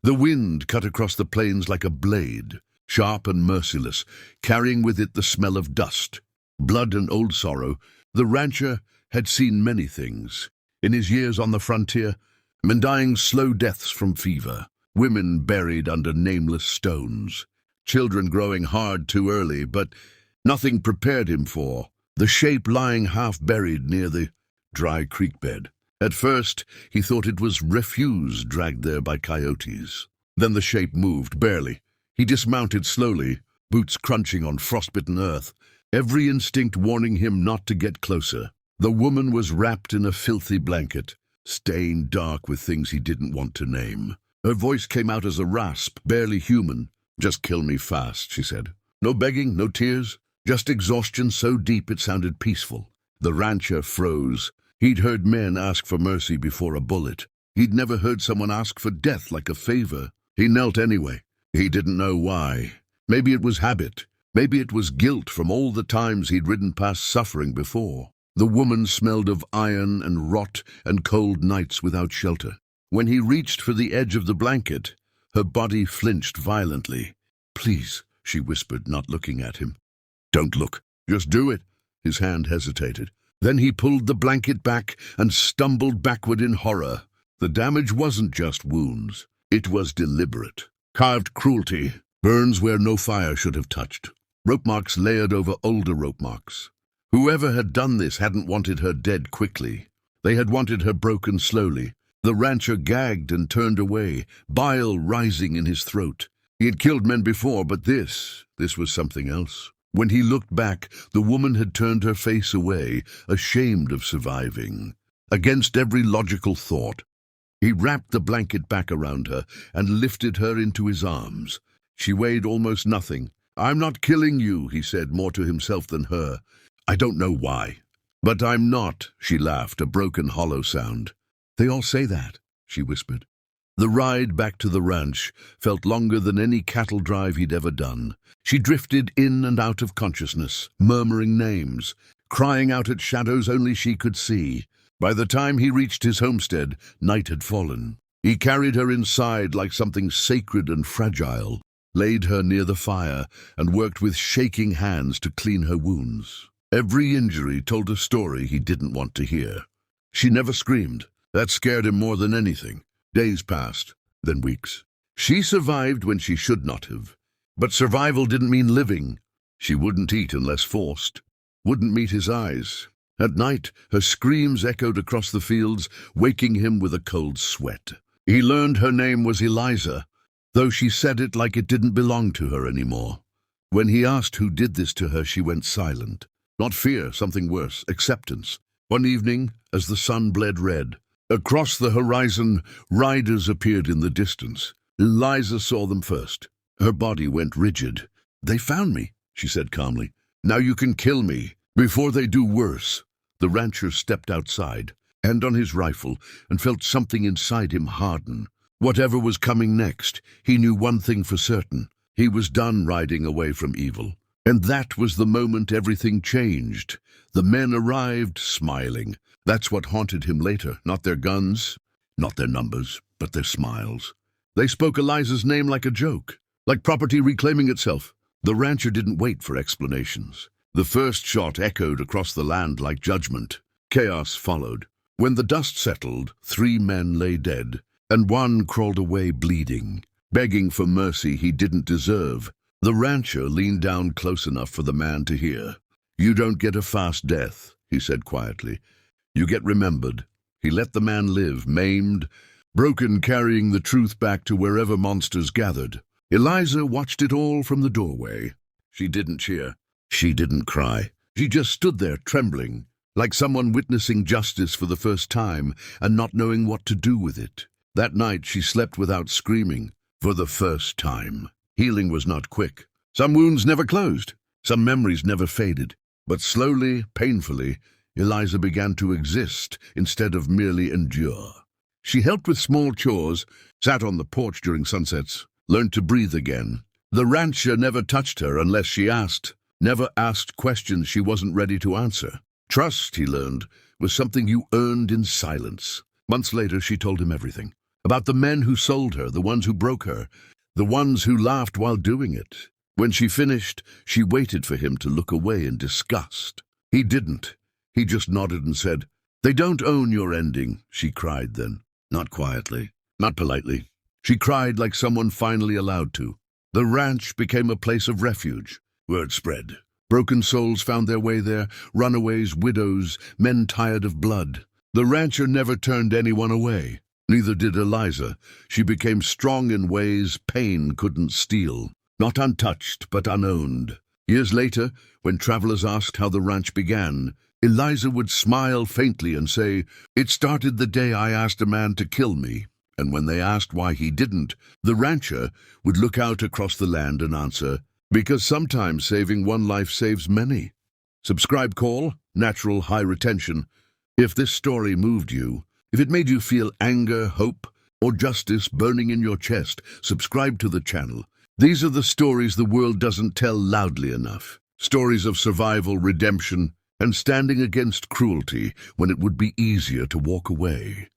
The wind cut across the plains like a blade, sharp and merciless, carrying with it the smell of dust, blood and old sorrow. The rancher had seen many things. In his years on the frontier, men dying slow deaths from fever, women buried under nameless stones, children growing hard too early, but nothing prepared him for the shape lying half-buried near the dry creek bed. At first, he thought it was refuse dragged there by coyotes. Then the shape moved, barely. He dismounted slowly, boots crunching on frostbitten earth, every instinct warning him not to get closer. The woman was wrapped in a filthy blanket, stained dark with things he didn't want to name. Her voice came out as a rasp, barely human. "Just kill me fast," she said. No begging, no tears, just exhaustion so deep it sounded peaceful. The rancher froze. He'd heard men ask for mercy before a bullet. He'd never heard someone ask for death like a favor. He knelt anyway. He didn't know why. Maybe it was habit. Maybe it was guilt from all the times he'd ridden past suffering before. The woman smelled of iron and rot and cold nights without shelter. When he reached for the edge of the blanket, her body flinched violently. "Please," she whispered, not looking at him. "Don't look. Just do it." His hand hesitated. Then he pulled the blanket back and stumbled backward in horror. The damage wasn't just wounds. It was deliberate. Carved cruelty. Burns where no fire should have touched. Rope marks layered over older rope marks. Whoever had done this hadn't wanted her dead quickly. They had wanted her broken slowly. The rancher gagged and turned away, bile rising in his throat. He had killed men before, but this was something else. When he looked back, the woman had turned her face away, ashamed of surviving. Against every logical thought, he wrapped the blanket back around her and lifted her into his arms. She weighed almost nothing. "I'm not killing you," he said, more to himself than her. "I don't know why. But I'm not," she laughed, a broken, hollow sound. "They all say that," she whispered. The ride back to the ranch felt longer than any cattle drive he'd ever done. She drifted in and out of consciousness, murmuring names, crying out at shadows only she could see. By the time he reached his homestead, night had fallen. He carried her inside like something sacred and fragile, laid her near the fire, and worked with shaking hands to clean her wounds. Every injury told a story he didn't want to hear. She never screamed. That scared him more than anything. Days passed, then weeks. She survived when she should not have. But survival didn't mean living. She wouldn't eat unless forced, wouldn't meet his eyes. At night, her screams echoed across the fields, waking him with a cold sweat. He learned her name was Eliza, though she said it like it didn't belong to her anymore. When he asked who did this to her, she went silent. Not fear, something worse, acceptance. One evening, as the sun bled red, across the horizon, riders appeared in the distance. Eliza saw them first. Her body went rigid. "They found me," she said calmly. "Now you can kill me, before they do worse." The rancher stepped outside, hand on his rifle, and felt something inside him harden. Whatever was coming next, he knew one thing for certain. He was done riding away from evil. And that was the moment everything changed. The men arrived, smiling. That's what haunted him later, not their guns, not their numbers, but their smiles. They spoke Eliza's name like a joke, like property reclaiming itself. The rancher didn't wait for explanations. The first shot echoed across the land like judgment. Chaos followed. When the dust settled, 3 men lay dead, and one crawled away bleeding, begging for mercy he didn't deserve. The rancher leaned down close enough for the man to hear. "You don't get a fast death," he said quietly. "You get remembered." He let the man live, maimed, broken, carrying the truth back to wherever monsters gathered. Eliza watched it all from the doorway. She didn't cheer. She didn't cry. She just stood there, trembling, like someone witnessing justice for the first time and not knowing what to do with it. That night she slept without screaming, for the first time. Healing was not quick. Some wounds never closed. Some memories never faded. But slowly, painfully, Eliza began to exist instead of merely endure. She helped with small chores, sat on the porch during sunsets, learned to breathe again. The rancher never touched her unless she asked, never asked questions she wasn't ready to answer. Trust, he learned, was something you earned in silence. Months later, she told him everything. about the men who sold her, the ones who broke her, the ones who laughed while doing it. When she finished, she waited for him to look away in disgust. He didn't. He just nodded and said, "They don't own your ending," she cried then. Not quietly, not politely. She cried like someone finally allowed to. The ranch became a place of refuge. Word spread. Broken souls found their way there, runaways, widows, men tired of blood. The rancher never turned anyone away. Neither did Eliza. She became strong in ways pain couldn't steal. Not untouched, but unowned. Years later, when travelers asked how the ranch began, Eliza would smile faintly and say, "It started the day I asked a man to kill me." And when they asked why he didn't, the rancher would look out across the land and answer, "Because sometimes saving one life saves many." Subscribe call, natural high retention. If this story moved you, if it made you feel anger, hope, or justice burning in your chest, subscribe to the channel. These are the stories the world doesn't tell loudly enough. Stories of survival, redemption, and standing against cruelty when it would be easier to walk away.